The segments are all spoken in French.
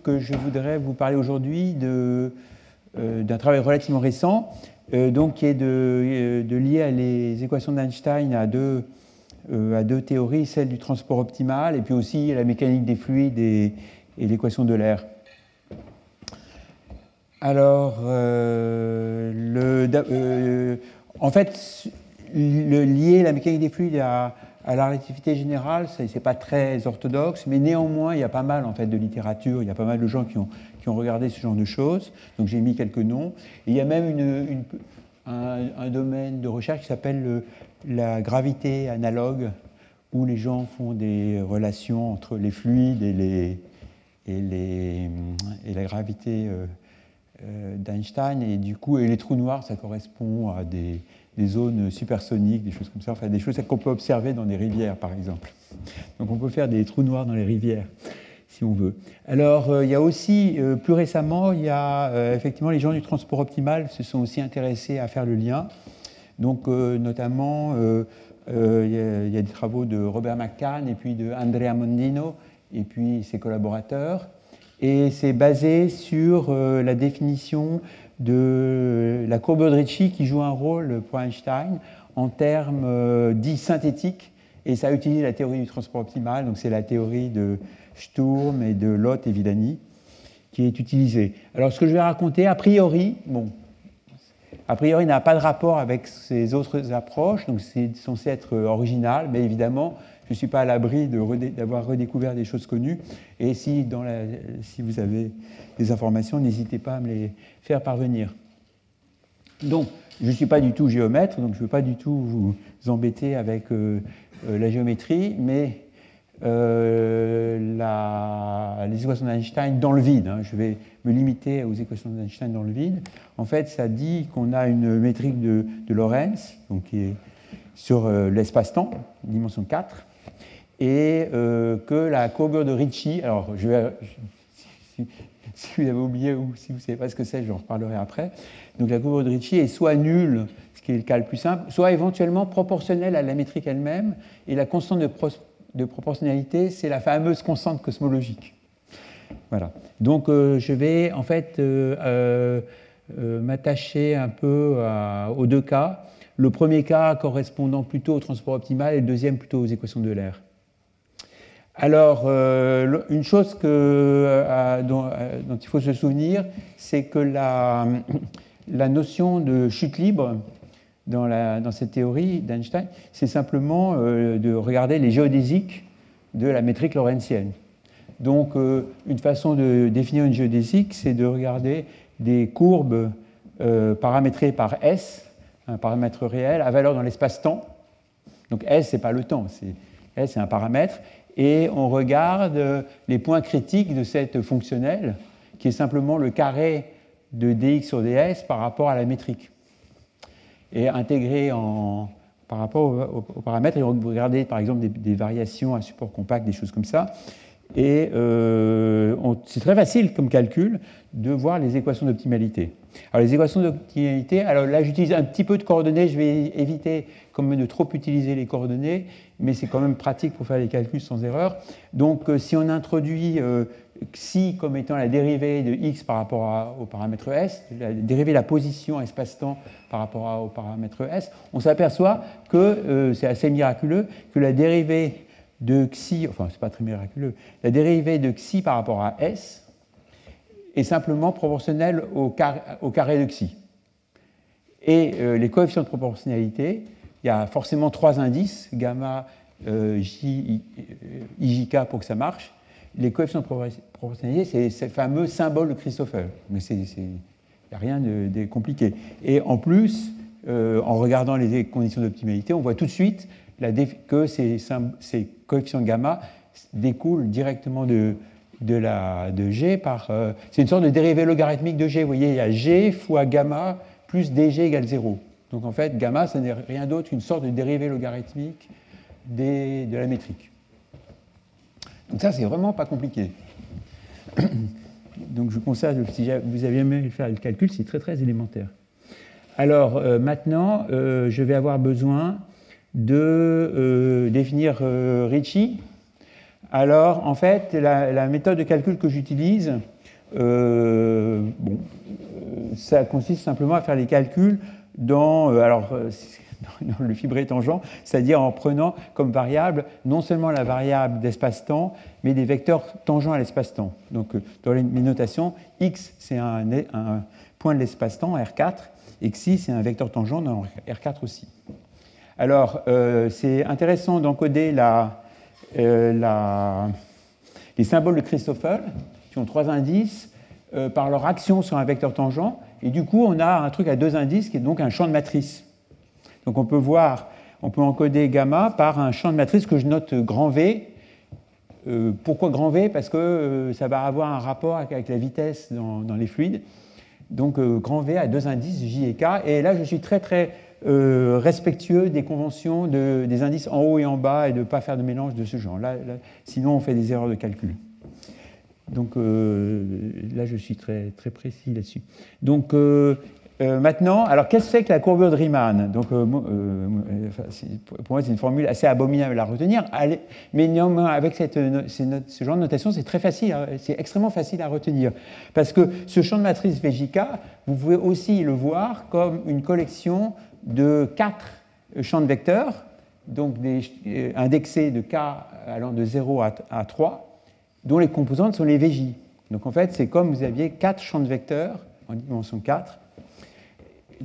je voudrais vous parler aujourd'hui d'un travail relativement récent, donc, qui est de lier à les équations d'Einstein à deux théories, celle du transport optimal et puis aussi la mécanique des fluides et l'équation de l'air. Alors, en fait, lier la mécanique des fluides à la relativité générale, ce n'est pas très orthodoxe, mais néanmoins, il y a pas mal en fait, de littérature, il y a pas mal de gens qui ont regardé ce genre de choses, donc j'ai mis quelques noms. Et il y a même un domaine de recherche qui s'appelle la gravité analogue, où les gens font des relations entre les fluides et la gravité d'Einstein, et du coup, les trous noirs, ça correspond à des zones supersoniques, des choses comme ça, enfin des choses qu'on peut observer dans des rivières, par exemple. Donc on peut faire des trous noirs dans les rivières, si on veut. Alors, il y a aussi, plus récemment, il y a effectivement les gens du transport optimal se sont aussi intéressés à faire le lien. Donc, notamment, il y a des travaux de Robert McCann et puis de Andrea Mondino et puis ses collaborateurs. Et c'est basé sur la définition de la courbe de Ricci qui joue un rôle pour Einstein en termes dits synthétiques. Et ça utilise la théorie du transport optimal, donc c'est la théorie de Sturm et de Lott et Villani qui est utilisée. Alors ce que je vais raconter, a priori, n'a pas de rapport avec ces autres approches, donc c'est censé être original, mais évidemment, je ne suis pas à l'abri d'avoir redécouvert des choses connues. Et si vous avez des informations, n'hésitez pas à me les faire parvenir. Donc, je ne suis pas du tout géomètre, donc je ne veux pas du tout vous embêter avec la géométrie, mais les équations d'Einstein dans le vide. Je vais me limiter aux équations d'Einstein dans le vide. En fait, ça dit qu'on a une métrique de Lorentz, donc qui est sur l'espace-temps, dimension 4, et que la courbure de Ricci, alors si vous avez oublié ou si vous ne savez pas ce que c'est, j'en reparlerai après, donc la courbure de Ricci est soit nulle, ce qui est le cas le plus simple, soit éventuellement proportionnelle à la métrique elle-même, et la constante de proportionnalité, c'est la fameuse constante cosmologique. Voilà. Donc je vais en fait m'attacher un peu aux deux cas. Le premier cas correspondant plutôt au transport optimal et le deuxième plutôt aux équations de l'air. Alors, une chose dont il faut se souvenir, c'est que la notion de chute libre dans cette théorie d'Einstein, c'est simplement de regarder les géodésiques de la métrique lorentzienne. Donc, une façon de définir une géodésique, c'est de regarder des courbes paramétrées par S, un paramètre réel, à valeur dans l'espace-temps. Donc, S, ce n'est pas le temps, S, c'est un paramètre. Et on regarde les points critiques de cette fonctionnelle, qui est simplement le carré de dx sur ds par rapport à la métrique. Et intégré par rapport aux paramètres, et on regarder par exemple des variations à support compact, des choses comme ça. Et c'est très facile comme calcul de voir les équations d'optimalité. Alors les équations d'optimalité, alors là j'utilise un petit peu de coordonnées, je vais éviter quand même de trop utiliser les coordonnées, mais c'est quand même pratique pour faire les calculs sans erreur. Donc si on introduit xi comme étant la dérivée de x par rapport au paramètre s, la dérivée de la position espace-temps par rapport au paramètre s, on s'aperçoit que c'est assez miraculeux que la dérivée de xi, enfin c'est pas très miraculeux, la dérivée de xi par rapport à s est simplement proportionnelle au carré de xi. Et les coefficients de proportionnalité, il y a forcément trois indices, gamma, j, ijk pour que ça marche. Les coefficients de proportionnalité, c'est ce fameux symbole de Christoffel. Mais il n'y a rien de compliqué. Et en plus, en regardant les conditions d'optimalité, on voit tout de suite que ces coefficients gamma découlent directement de G par... c'est une sorte de dérivée logarithmique de G. Vous voyez, il y a G fois gamma plus dg égale 0. Donc en fait, gamma, ce n'est rien d'autre qu'une sorte de dérivée logarithmique de la métrique. Donc ça, c'est vraiment pas compliqué. Donc je vous conseille, si vous avez aimé faire le calcul, c'est très très élémentaire. Alors maintenant, je vais avoir besoin de définir Ricci. Alors, en fait, la méthode de calcul que j'utilise, ça consiste simplement à faire les calculs dans le fibré tangent, c'est-à-dire en prenant comme variable non seulement la variable d'espace-temps, mais des vecteurs tangents à l'espace-temps. Donc, dans mes notations, x, c'est un point de l'espace-temps, R4, et xi, c'est un vecteur tangent dans R4 aussi. Alors, c'est intéressant d'encoder les symboles de Christoffel, qui ont 3 indices, par leur action sur un vecteur tangent, et du coup, on a un truc à 2 indices, qui est donc un champ de matrice. Donc on peut encoder gamma par un champ de matrice que je note grand V. Pourquoi grand V? Parce que ça va avoir un rapport avec la vitesse dans les fluides. Donc grand V a 2 indices, J et K. Et là, je suis très très respectueux des conventions des indices en haut et en bas et de ne pas faire de mélange de ce genre. Là, sinon, on fait des erreurs de calcul. Donc là, je suis très, très précis là-dessus. Donc maintenant, alors qu'est-ce que c'est que la courbure de Riemann? Donc, pour moi, c'est une formule assez abominable à retenir, mais néanmoins, avec ce genre de notation, c'est très facile, c'est extrêmement facile à retenir. Parce que ce champ de matrice VJK, vous pouvez aussi le voir comme une collection de 4 champs de vecteurs, donc indexés de K allant de 0 à 3, dont les composantes sont les VJ. Donc en fait, c'est comme vous aviez 4 champs de vecteurs en dimension 4,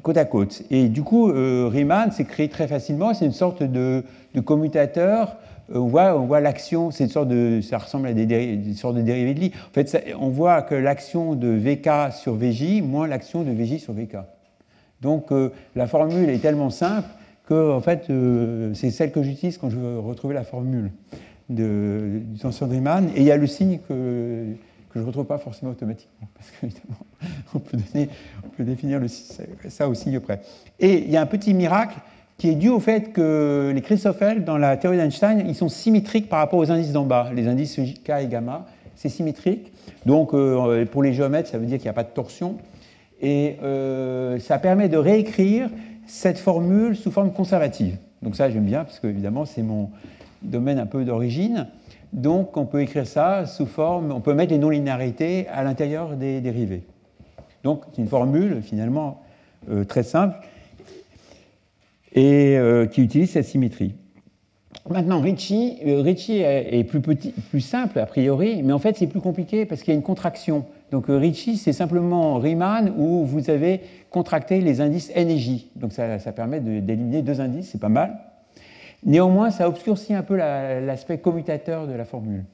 côte à côte. Et du coup, Riemann s'écrit très facilement, c'est une sorte de commutateur. On voit l'action, ça ressemble à des sortes de dérivés de Lie. En fait, on voit que l'action de VK sur VJ moins l'action de VJ sur VK. Donc la formule est tellement simple que en fait, c'est celle que j'utilise quand je veux retrouver la formule du tenseur de Riemann. Et il y a le signe que je ne retrouve pas forcément automatiquement, parce qu'évidemment, on peut définir ça au signe près. Et il y a un petit miracle qui est dû au fait que les Christoffel, dans la théorie d'Einstein, ils sont symétriques par rapport aux indices d'en bas. Les indices K et gamma, c'est symétrique. Donc, pour les géomètres, ça veut dire qu'il n'y a pas de torsion. Et ça permet de réécrire cette formule sous forme conservative. Donc ça, j'aime bien, parce que, évidemment, c'est mon domaine un peu d'origine. Donc, on peut écrire ça sous forme, on peut mettre les non-linéarités à l'intérieur des dérivés. Donc, c'est une formule, finalement, très simple, et qui utilise cette symétrie. Maintenant, Ricci est plus simple, a priori, mais en fait, c'est plus compliqué parce qu'il y a une contraction. Donc, Ricci, c'est simplement Riemann où vous avez contracté les indices N et J. Donc, ça permet d'éliminer 2 indices, c'est pas mal. Néanmoins, ça obscurcit un peu l'aspect commutateur de la formule.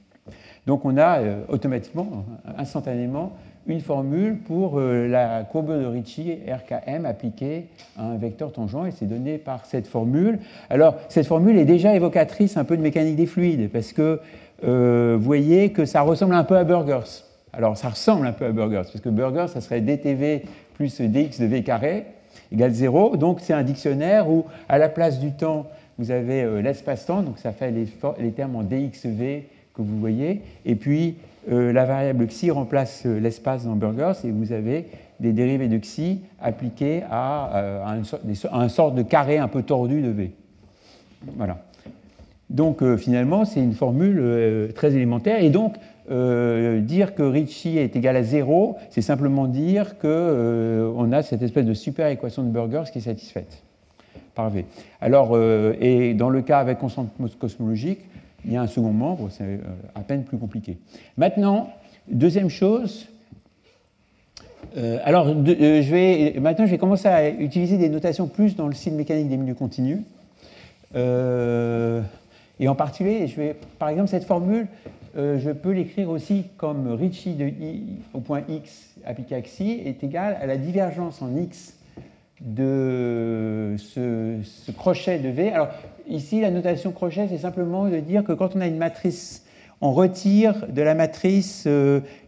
Donc on a automatiquement, instantanément, une formule pour la courbe de Ricci RKM appliquée à un vecteur tangent, et c'est donné par cette formule. Alors, cette formule est déjà évocatrice un peu de mécanique des fluides, parce que vous voyez que ça ressemble un peu à Burgers. Alors, ça ressemble un peu à Burgers, parce que Burgers, ça serait dTV plus dx de v carré égale 0. Donc, c'est un dictionnaire où, à la place du temps, vous avez l'espace-temps, donc ça fait les termes en dxv que vous voyez, et puis la variable xi remplace l'espace dans Burgers, et vous avez des dérivés de xi appliqués à une sorte de carré un peu tordu de v. Voilà. Donc finalement, c'est une formule très élémentaire, et donc dire que Ricci est égal à 0, c'est simplement dire qu'on a cette espèce de super équation de Burgers qui est satisfaite par V. Alors, et dans le cas avec constante cosmologique, il y a un second membre, c'est à peine plus compliqué. Maintenant, deuxième chose, maintenant je vais commencer à utiliser des notations plus dans le style mécanique des milieux continus. Et en particulier, par exemple, cette formule, je peux l'écrire aussi comme Ricci de I au point X appliqué à Xi est égal à la divergence en X de ce crochet de V. Alors ici, la notation crochet, c'est simplement de dire que quand on a une matrice, on retire de la matrice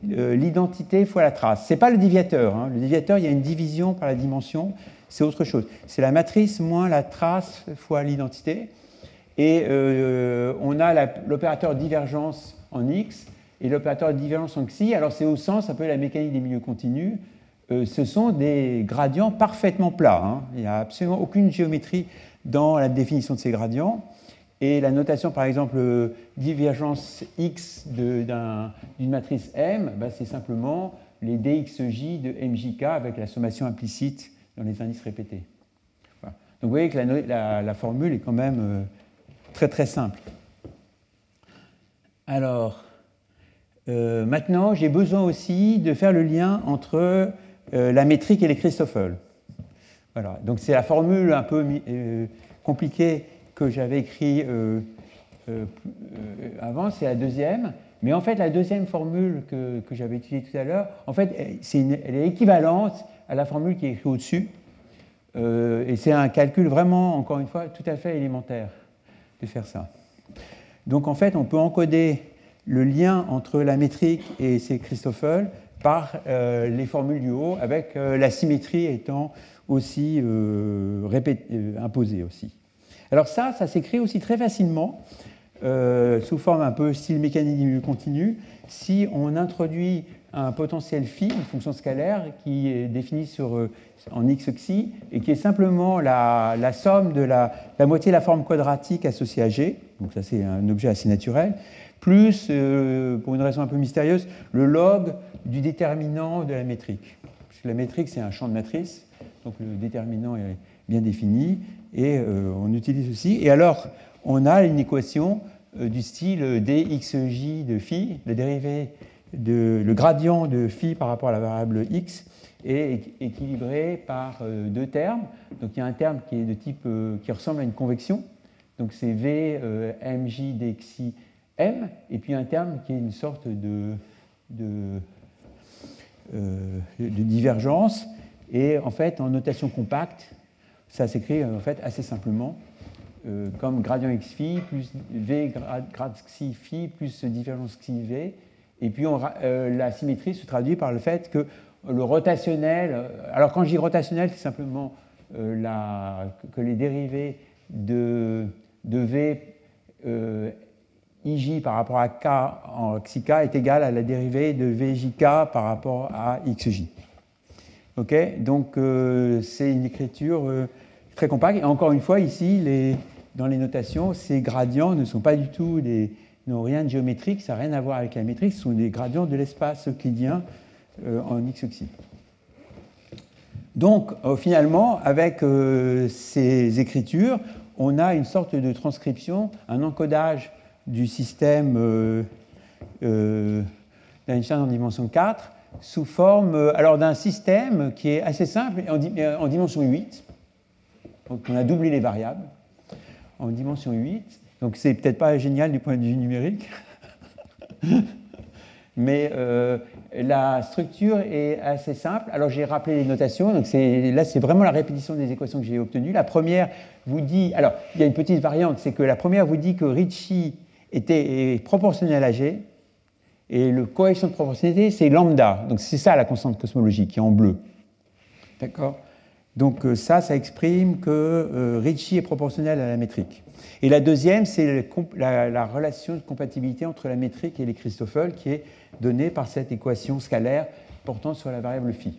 l'identité fois la trace. Ce n'est pas le déviateur. Hein. Le déviateur, il y a une division par la dimension, c'est autre chose. C'est la matrice moins la trace fois l'identité. Et on a l'opérateur divergence en X et l'opérateur divergence en Xi. Alors c'est au sens un peu la mécanique des milieux continus. Ce sont des gradients parfaitement plats. Hein. Il n'y a absolument aucune géométrie dans la définition de ces gradients. Et la notation, par exemple, divergence X d'une matrice M, bah, c'est simplement les dxj de mjk avec la sommation implicite dans les indices répétés. Voilà. Donc vous voyez que la formule est quand même très très simple. Alors, maintenant, j'ai besoin aussi de faire le lien entre la métrique et les Christoffel. Voilà. Donc c'est la formule un peu compliquée que j'avais écrite avant, c'est la deuxième. Mais en fait, la deuxième formule que j'avais utilisée tout à l'heure, en fait, elle est équivalente à la formule qui est écrite au-dessus. Et c'est un calcul vraiment, encore une fois, tout à fait élémentaire de faire ça. Donc en fait, on peut encoder le lien entre la métrique et ses Christoffel par les formules du haut, avec la symétrie étant aussi imposée aussi. Alors ça s'écrit aussi très facilement, sous forme un peu style mécanique diminuée continue, si on introduit un potentiel phi, une fonction scalaire, qui est définie en x xi, et qui est simplement la somme de la moitié de la forme quadratique associée à g, donc ça c'est un objet assez naturel, plus, pour une raison un peu mystérieuse, le log du déterminant de la métrique. Parce que la métrique, c'est un champ de matrice, donc le déterminant est bien défini, et on utilise ceci. Et alors, on a une équation du style dxj de phi, la dérivée le gradient de phi par rapport à la variable x est équilibré par deux termes. Donc il y a un terme qui est de type qui ressemble à une convection, donc c'est v mj dxi m, et puis un terme qui est une sorte de divergence. Et en fait, en notation compacte, ça s'écrit en fait assez simplement comme gradient x phi plus v grad xi phi plus divergence xi v. Et puis la symétrie se traduit par le fait que le rotationnel, alors quand je dis rotationnel, c'est simplement que les dérivés de v ij par rapport à k en xik est égal à la dérivée de vjk par rapport à xj. Ok, donc c'est une écriture très compacte. Et encore une fois, ici, dans les notations, ces gradients ne sont pas du tout n'ont rien de géométrique, ça n'a rien à voir avec la métrique, ce sont des gradients de l'espace euclidien en x xi. Donc, finalement, avec ces écritures, on a une sorte de transcription, un encodage du système d'Einstein en dimension 4 sous forme alors d'un système qui est assez simple en dimension 8. Donc, on a doublé les variables en dimension 8. Donc, c'est peut-être pas génial du point de vue numérique, mais la structure est assez simple. Alors, j'ai rappelé les notations. Donc, là, c'est vraiment la répétition des équations que j'ai obtenues. La première vous dit... Alors, il y a une petite variante, c'est que la première vous dit que Ricci est proportionnel à G, et le coefficient de proportionnalité, c'est lambda. Donc, c'est ça la constante cosmologique, qui est en bleu. D'accord ? Donc, ça exprime que Ricci est proportionnel à la métrique. Et la deuxième, c'est la relation de compatibilité entre la métrique et les Christoffel, qui est donnée par cette équation scalaire portant sur la variable phi.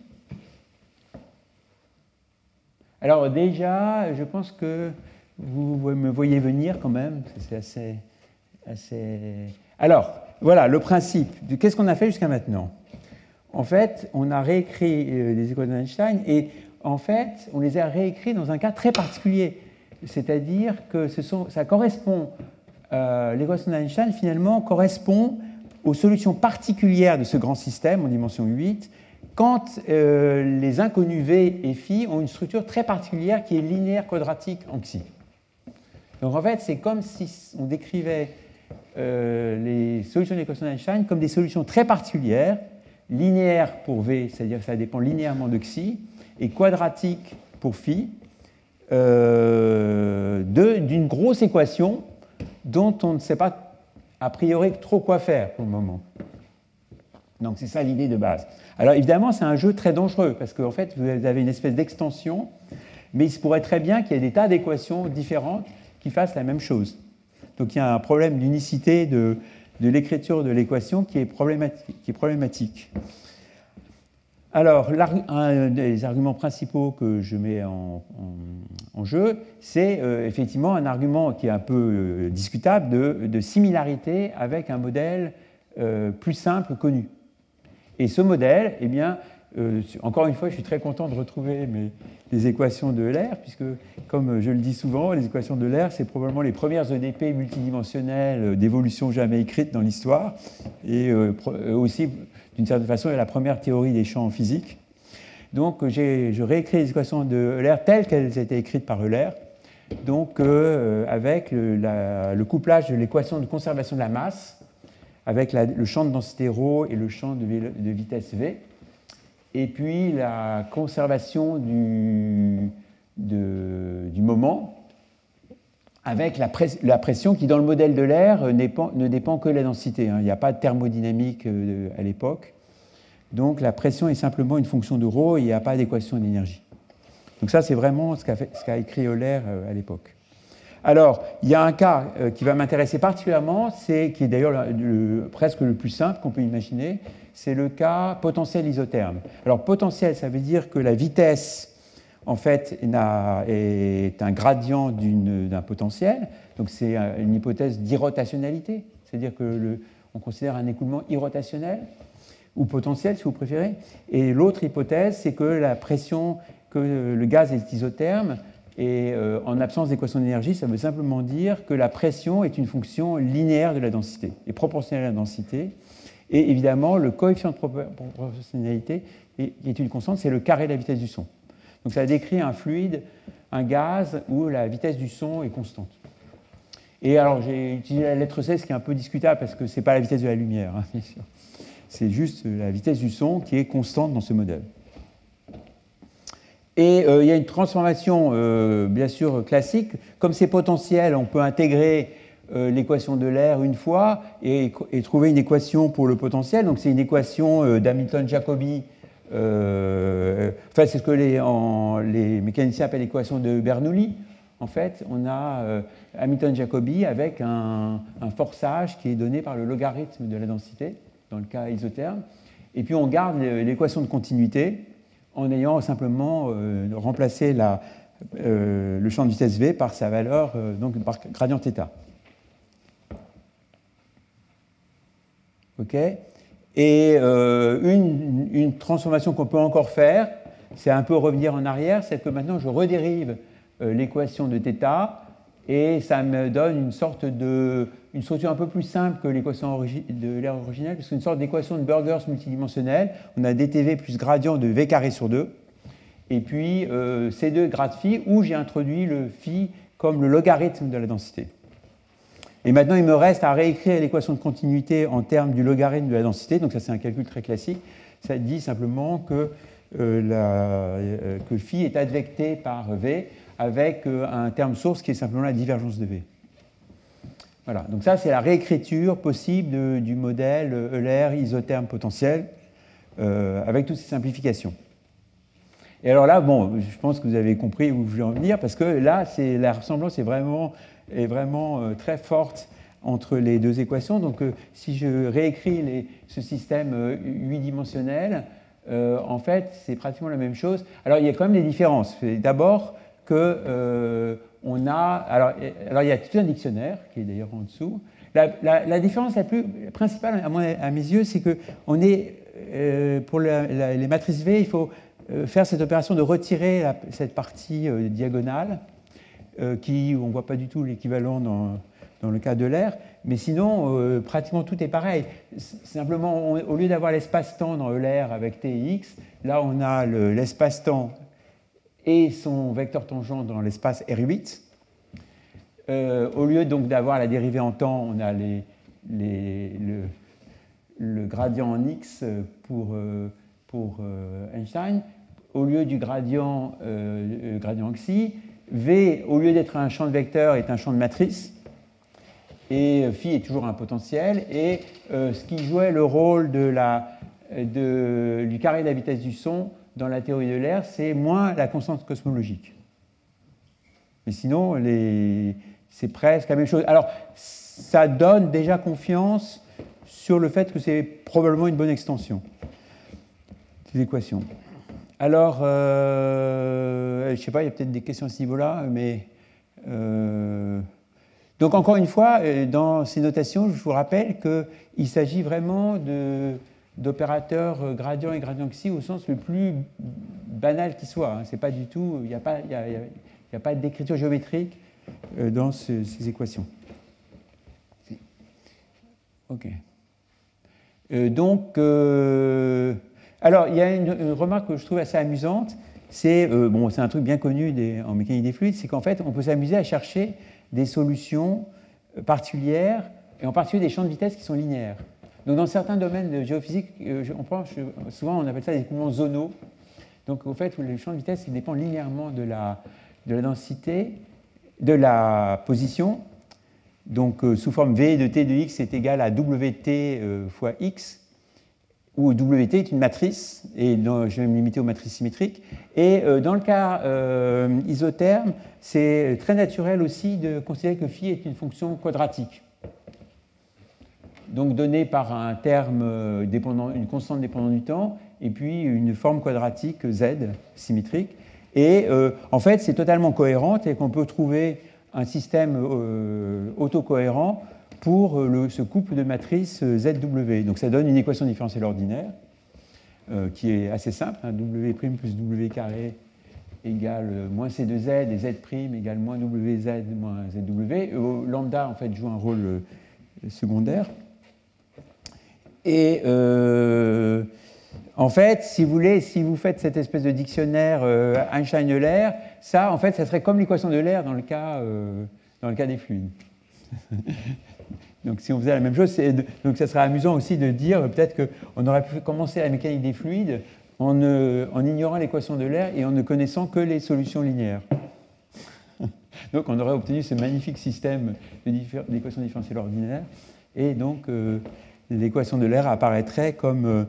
Alors déjà, je pense que vous me voyez venir quand même, c'est assez... Alors, voilà, le principe. Qu'est-ce qu'on a fait jusqu'à maintenant? En fait, on a réécrit les équations d'Einstein et en fait, on les a réécrits dans un cas très particulier. C'est-à-dire que ça correspond, l'équation d'Einstein finalement correspond aux solutions particulières de ce grand système en dimension 8 quand les inconnus V et Phi ont une structure très particulière qui est linéaire quadratique en Xi. Donc en fait, c'est comme si on décrivait les solutions de l'équation d'Einstein comme des solutions très particulières, linéaires pour V, c'est-à-dire que ça dépend linéairement de Xi, et quadratique pour Phi, d'une grosse équation dont on ne sait pas a priori trop quoi faire pour le moment. Donc c'est ça l'idée de base. Alors évidemment, c'est un jeu très dangereux parce qu'en fait, vous avez une espèce d'extension, mais il se pourrait très bien qu'il y ait des tas d'équations différentes qui fassent la même chose. Donc il y a un problème d'unicité de l'écriture de l'équation qui est problématique. Alors, un des arguments principaux que je mets en en jeu, c'est effectivement un argument qui est un peu discutable de similarité avec un modèle plus simple connu. Et ce modèle, eh bien, encore une fois, je suis très content de retrouver les équations de Euler, puisque, comme je le dis souvent, les équations de Euler, c'est probablement les premières EDP multidimensionnelles d'évolution jamais écrites dans l'histoire, et aussi, d'une certaine façon, la première théorie des champs en physique. Donc, je réécris les équations de Euler telles qu'elles étaient écrites par Euler, donc avec le couplage de l'équation de conservation de la masse, avec le champ de densité ρ et le champ de vitesse v, et puis la conservation du moment, avec la pression qui, dans le modèle de l'air, ne dépend que de la densité. Il n'y a pas de thermodynamique à l'époque. Donc la pression est simplement une fonction de ρ, et il n'y a pas d'équation d'énergie. Donc ça, c'est vraiment ce qu'a écrit Euler à l'époque. Alors, il y a un cas qui va m'intéresser particulièrement, qui est d'ailleurs presque le plus simple qu'on peut imaginer, c'est le cas potentiel isotherme. Alors, potentiel, ça veut dire que la vitesse, en fait, est un gradient d'un potentiel, donc c'est une hypothèse d'irrotationnalité, c'est-à-dire qu'on considère un écoulement irrotationnel, ou potentiel, si vous préférez. Et l'autre hypothèse, c'est que la pression, que le gaz est isotherme, et en absence d'équation d'énergie, ça veut simplement dire que la pression est une fonction linéaire de la densité, et proportionnelle à la densité. Et évidemment, le coefficient de proportionnalité est une constante, c'est le carré de la vitesse du son. Donc ça décrit un fluide, un gaz, où la vitesse du son est constante. Et alors, j'ai utilisé la lettre C, ce qui est un peu discutable, parce que ce n'est pas la vitesse de la lumière, hein, bien sûr. C'est juste la vitesse du son qui est constante dans ce modèle. Et il y a une transformation, bien sûr, classique. Comme c'est potentiel, on peut intégrer l'équation de l'air une fois et trouver une équation pour le potentiel. Donc c'est une équation d'Hamilton-Jacobi. Enfin, c'est ce que les mécaniciens appellent l'équation de Bernoulli. En fait, on a Hamilton-Jacobi avec un forçage qui est donné par le logarithme de la densité, dans le cas isotherme. Et puis on garde l'équation de continuité en ayant simplement remplacé le champ de vitesse v par sa valeur, donc par gradient θ. OK. Et une transformation qu'on peut encore faire, c'est un peu revenir en arrière, c'est que maintenant je redérive l'équation de θ, et ça me donne une structure un peu plus simple que l'équation de l'air originelle, parce que c'est une sorte d'équation de Burgers multidimensionnelle. On a dTv plus gradient de v carré sur 2, et puis C2 grade phi, où j'ai introduit le phi comme le logarithme de la densité. Et maintenant, il me reste à réécrire l'équation de continuité en termes du logarithme de la densité, donc ça c'est un calcul très classique. Ça dit simplement que phi est advecté par v, avec un terme source qui est simplement la divergence de V. Voilà, donc ça c'est la réécriture possible du modèle Euler isotherme potentiel avec toutes ces simplifications. Et alors là, bon, je pense que vous avez compris où je voulais en venir, parce que là, la ressemblance est vraiment très forte entre les deux équations. Donc si je réécris ce système 8-dimensionnel, en fait, c'est pratiquement la même chose. Alors il y a quand même des différences. D'abord, on a. Alors, il y a tout un dictionnaire, qui est d'ailleurs en dessous. La différence la plus principale, à mes yeux, c'est que pour les matrices V, il faut faire cette opération de retirer cette partie diagonale, on ne voit pas du tout l'équivalent dans le cas de l'air, mais sinon, pratiquement tout est pareil. Simplement, au lieu d'avoir l'espace-temps dans Euler avec t et x, là, on a l'espace-temps et son vecteur tangent dans l'espace R8. Au lieu donc d'avoir la dérivée en temps, on a le gradient en x pour Einstein. Au lieu du gradient xi, v, au lieu d'être un champ de vecteur, est un champ de matrice. Et phi est toujours un potentiel. Et ce qui jouait le rôle du carré de la vitesse du son dans la théorie de l'air, c'est moins la constante cosmologique. Mais sinon, c'est presque la même chose. Alors, ça donne déjà confiance sur le fait que c'est probablement une bonne extension, ces équations. Alors, je ne sais pas, il y a peut-être des questions à ce niveau-là, mais... donc, encore une fois, dans ces notations, je vous rappelle qu'il s'agit vraiment d'opérateurs gradient et gradient xi au sens le plus banal qui soit. Hein. C'est pas du tout... Il n'y a pas d'écriture géométrique dans ces équations. OK. Donc, alors, il y a une remarque que je trouve assez amusante. C'est un truc bien connu en mécanique des fluides, c'est qu'en fait, on peut s'amuser à chercher des solutions particulières, et en particulier des champs de vitesse qui sont linéaires. Donc, dans certains domaines de géophysique, souvent on appelle ça des coulements zonaux. Donc, au fait, où les champs de vitesse ils dépendent linéairement de la densité, de la position. Donc, sous forme V de t de x est égal à wt fois x, où wt est une matrice, et je vais me limiter aux matrices symétriques. Et dans le cas isotherme, c'est très naturel aussi de considérer que phi est une fonction quadratique. Donc donnée par un terme dépendant, une constante dépendante du temps, et puis une forme quadratique z symétrique. Et en fait, c'est totalement cohérent, et qu'on peut trouver un système autocohérent pour ce couple de matrices ZW. Donc ça donne une équation différentielle ordinaire qui est assez simple, hein, W' plus W carré égale moins C2Z et Z' égale moins WZ moins ZW. Lambda, en fait, joue un rôle secondaire. Et en fait, si vous voulez, si vous faites cette espèce de dictionnaire Einstein-Euler, ça, en fait, ça serait comme l'équation de l'Euler dans le cas des fluides. Donc, si on faisait la même chose, donc ça serait amusant aussi de dire peut-être qu'on aurait pu commencer la mécanique des fluides en ignorant l'équation de l'Euler et en ne connaissant que les solutions linéaires. Donc, on aurait obtenu ce magnifique système d'équations différentielles ordinaires, et donc l'équation de l'Euler apparaîtrait comme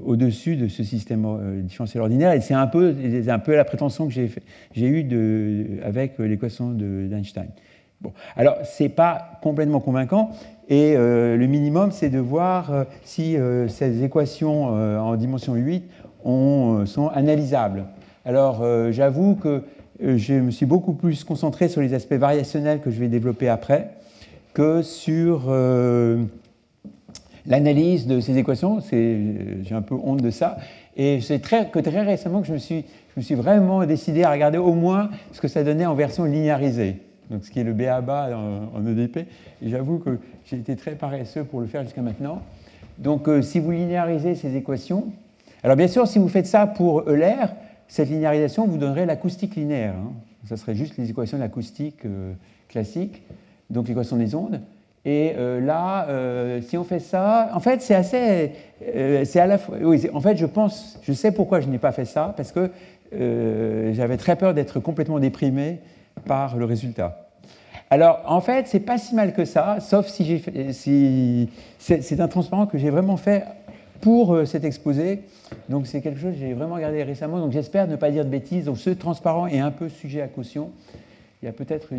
au-dessus de ce système différentiel ordinaire, et c'est un peu la prétention que j'ai eue avec l'équation d'Einstein. Bon, alors, ce n'est pas complètement convaincant, et le minimum, c'est de voir si ces équations en dimension 8 sont analysables. Alors, j'avoue que je me suis beaucoup plus concentré sur les aspects variationnels que je vais développer après que sur l'analyse de ces équations. J'ai un peu honte de ça. Et c'est très récemment que je me suis vraiment décidé à regarder au moins ce que ça donnait en version linéarisée. Donc, ce qui est le b.a.-ba en EDP. Et j'avoue que j'ai été très paresseux pour le faire jusqu'à maintenant. Donc, si vous linéarisez ces équations... Alors, bien sûr, si vous faites ça pour Euler, cette linéarisation vous donnerait l'acoustique linéaire. Hein. Ça serait juste les équations de l'acoustique classique, donc l'équation des ondes. Et là, si on fait ça, en fait, c'est assez... c'est à la fois... Oui, en fait, je sais pourquoi je n'ai pas fait ça, parce que j'avais très peur d'être complètement déprimé par le résultat. Alors, en fait, c'est pas si mal que ça, sauf si c'est un transparent que j'ai vraiment fait pour cet exposé. Donc, c'est quelque chose que j'ai vraiment regardé récemment, donc j'espère ne pas dire de bêtises. Donc, ce transparent est un peu sujet à caution. J'ai peut-être fait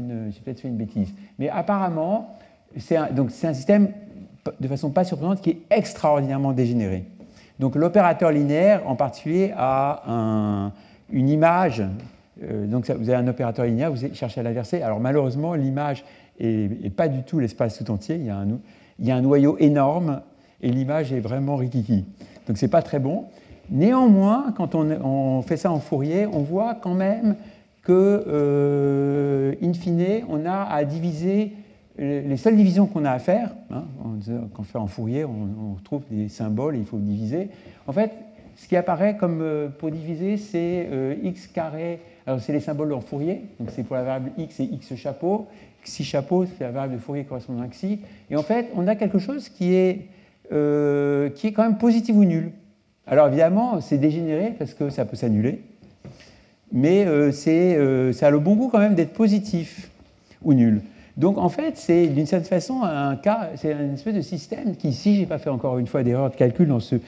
une bêtise. Mais apparemment... c'est un système, de façon pas surprenante, qui est extraordinairement dégénéré. Donc l'opérateur linéaire, en particulier, a une image. Donc vous avez un opérateur linéaire, vous cherchez à l'inverser. Alors malheureusement, l'image n'est pas du tout l'espace tout entier. Il y a un noyau énorme et l'image est vraiment rikiki. Donc c'est pas très bon. Néanmoins, quand on fait ça en Fourier, on voit quand même que, in fine, on a à diviser... Les seules divisions qu'on a à faire, hein, quand on fait en Fourier, on trouve des symboles et il faut diviser. En fait, ce qui apparaît comme pour diviser, c'est x carré. Alors, c'est les symboles en Fourier, donc c'est pour la variable x et x chapeau. Xi chapeau, c'est la variable de Fourier correspondant à xi. Et en fait, on a quelque chose qui est quand même positif ou nul. Alors, évidemment, c'est dégénéré parce que ça peut s'annuler, mais ça a le bon goût quand même d'être positif ou nul. Donc, en fait, c'est d'une certaine façon c'est une espèce de système qui, si je n'ai pas fait encore une fois d'erreur de calcul dans ce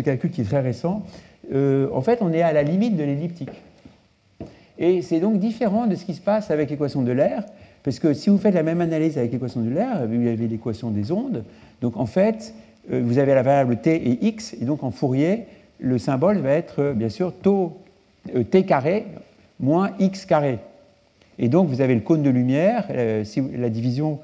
calcul qui est très récent, en fait, on est à la limite de l'elliptique. Et c'est donc différent de ce qui se passe avec l'équation de l'Euler, parce que si vous faites la même analyse avec l'équation de l'Euler, vous avez l'équation des ondes, donc en fait, vous avez la variable t et x, et donc en Fourier, le symbole va être bien sûr t carré moins x carré. Et donc vous avez le cône de lumière, si la division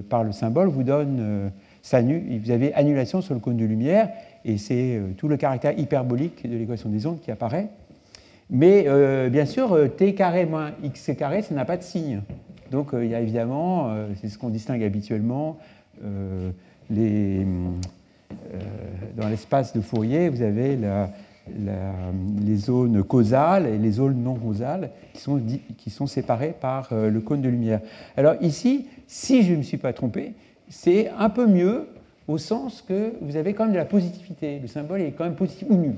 par le symbole vous donne vous avez annulation sur le cône de lumière, et c'est tout le caractère hyperbolique de l'équation des ondes qui apparaît. Mais bien sûr, t carré moins x carré, ça n'a pas de signe. Donc il y a évidemment, c'est ce qu'on distingue habituellement, dans l'espace de Fourier, vous avez les zones causales et les zones non causales qui sont séparées par le cône de lumière. Alors ici, si je ne me suis pas trompé, c'est un peu mieux au sens que vous avez quand même de la positivité. Le symbole est quand même positif ou nul.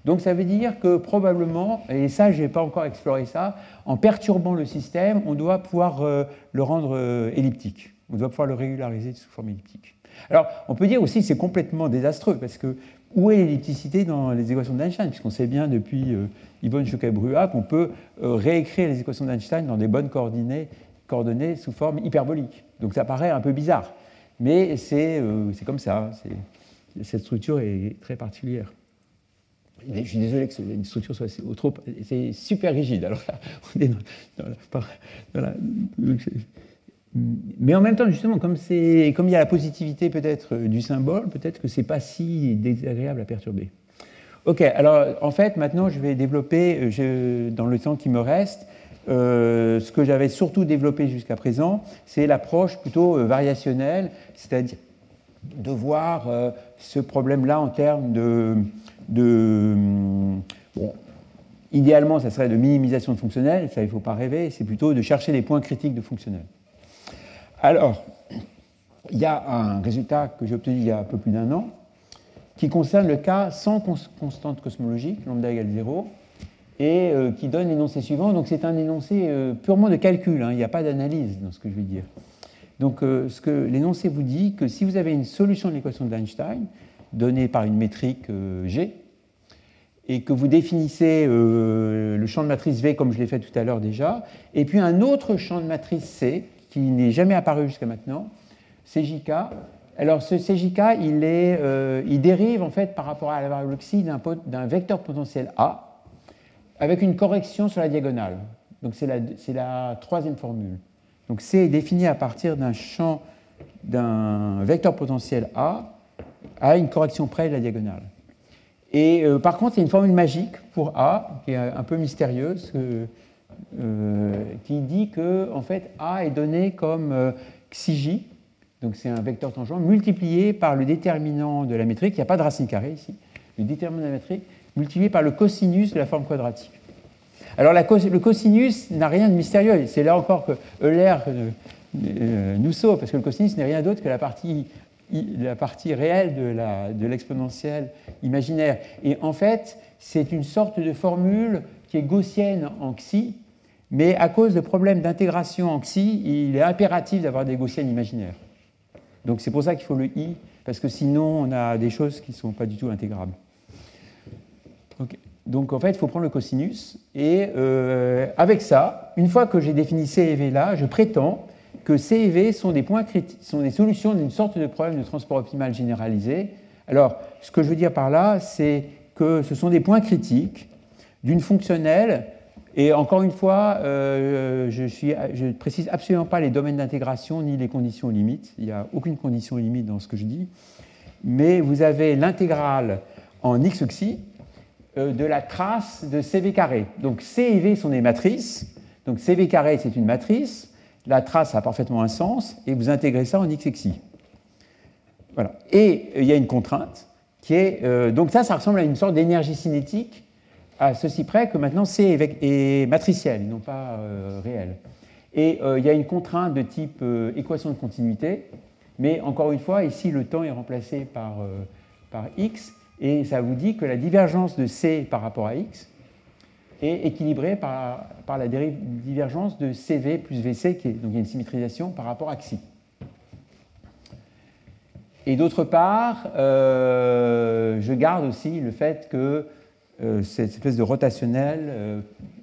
Donc ça veut dire que probablement, et ça je n'ai pas encore exploré ça, en perturbant le système, on doit pouvoir le rendre elliptique. On doit pouvoir le régulariser sous forme elliptique. Alors on peut dire aussi que c'est complètement désastreux, parce que où est l'ellipticité dans les équations d'Einstein? Puisqu'on sait bien depuis Yvonne Choquet-Bruat qu'on peut réécrire les équations d'Einstein dans des bonnes coordonnées sous forme hyperbolique. Donc ça paraît un peu bizarre. Mais c'est comme ça. Cette structure est très particulière. Je suis désolé que une structure soit trop... C'est super rigide. Alors là, on est dans la... Mais en même temps, justement, comme il y a la positivité peut-être du symbole, peut-être que ce n'est pas si désagréable à perturber. OK, alors en fait, maintenant, je vais développer, dans le temps qui me reste, ce que j'avais surtout développé jusqu'à présent, c'est l'approche plutôt variationnelle, c'est-à-dire de voir ce problème-là en termes bon, idéalement, ça serait de minimisation de fonctionnel, ça il ne faut pas rêver, c'est plutôt de chercher les points critiques de fonctionnel. Alors, il y a un résultat que j'ai obtenu il y a un peu plus d'un an, qui concerne le cas sans constante cosmologique, lambda égale 0, et qui donne l'énoncé suivant. Donc c'est un énoncé purement de calcul, hein, il n'y a pas d'analyse dans ce que je vais dire. Donc ce que l'énoncé vous dit, que si vous avez une solution de l'équation d'Einstein, donnée par une métrique G, et que vous définissez le champ de matrice V comme je l'ai fait tout à l'heure déjà, et puis un autre champ de matrice C, qui n'est jamais apparu jusqu'à maintenant, CJK. Alors ce CJK, il dérive en fait par rapport à la variable xi d'un vecteur potentiel A, avec une correction sur la diagonale. Donc c'est la troisième formule. Donc C est défini à partir d'un vecteur potentiel A à une correction près de la diagonale. Et par contre, il y a une formule magique pour A, qui est un peu mystérieuse, qui dit que en fait, A est donné comme xij, donc c'est un vecteur tangent, multiplié par le déterminant de la métrique, il n'y a pas de racine carrée ici, le déterminant de la métrique, multiplié par le cosinus de la forme quadratique. Alors le cosinus n'a rien de mystérieux, c'est là encore que Euler nous sauve, parce que le cosinus n'est rien d'autre que la partie réelle de l'exponentielle imaginaire. Et en fait, c'est une sorte de formule qui est gaussienne en xi, mais à cause de problèmes d'intégration en xi, il est impératif d'avoir des gaussiennes imaginaires. Donc c'est pour ça qu'il faut le i, parce que sinon on a des choses qui ne sont pas du tout intégrables. Okay. Donc en fait, il faut prendre le cosinus, et avec ça, une fois que j'ai défini C et V là, je prétends que C et V sont des points critiques, sont des solutions d'une sorte de problème de transport optimal généralisé. Alors, ce que je veux dire par là, c'est que ce sont des points critiques d'une fonctionnelle, et encore une fois, je ne précise absolument pas les domaines d'intégration ni les conditions limites, il n'y a aucune condition limite dans ce que je dis, mais vous avez l'intégrale en x xi de la trace de CV carré. Donc C et V sont des matrices, donc CV carré c'est une matrice, la trace a parfaitement un sens, et vous intégrez ça en x xi. Voilà. Et il y a une contrainte qui est... donc ça ressemble à une sorte d'énergie cinétique, à ceci près que maintenant C est matriciel, non pas réel. Et il y a une contrainte de type équation de continuité, mais encore une fois, ici le temps est remplacé par x, et ça vous dit que la divergence de C par rapport à x est équilibrée par la divergence de CV plus VC, donc il y a une symétrisation par rapport à xi. Et d'autre part, je garde aussi le fait que cette espèce de rotationnel,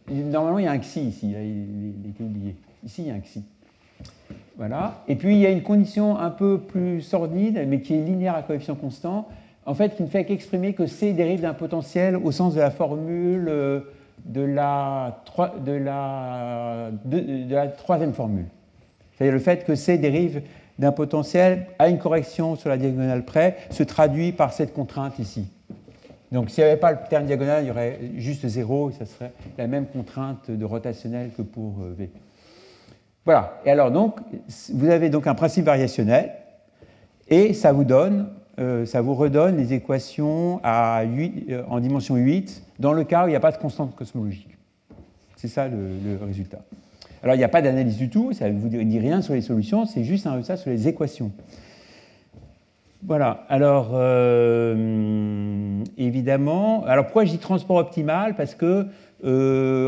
normalement il y a un xi ici, il a été oublié. Ici il y a un xi. Voilà. Et puis il y a une condition un peu plus sordide, mais qui est linéaire à coefficient constant, en fait, qui ne fait qu'exprimer que C dérive d'un potentiel au sens de la formule de la troisième formule. C'est-à-dire le fait que C dérive d'un potentiel à une correction sur la diagonale près se traduit par cette contrainte ici. Donc s'il n'y avait pas le terme diagonal, il y aurait juste 0, et ça serait la même contrainte de rotationnel que pour V. Voilà. Et alors donc, vous avez donc un principe variationnel, et ça vous redonne les équations en dimension 8, dans le cas où il n'y a pas de constante cosmologique. C'est ça le résultat. Alors, il n'y a pas d'analyse du tout, ça ne vous dit rien sur les solutions, c'est juste un résultat sur les équations. Voilà. Alors, évidemment, alors pourquoi je dis transport optimal? Parce que,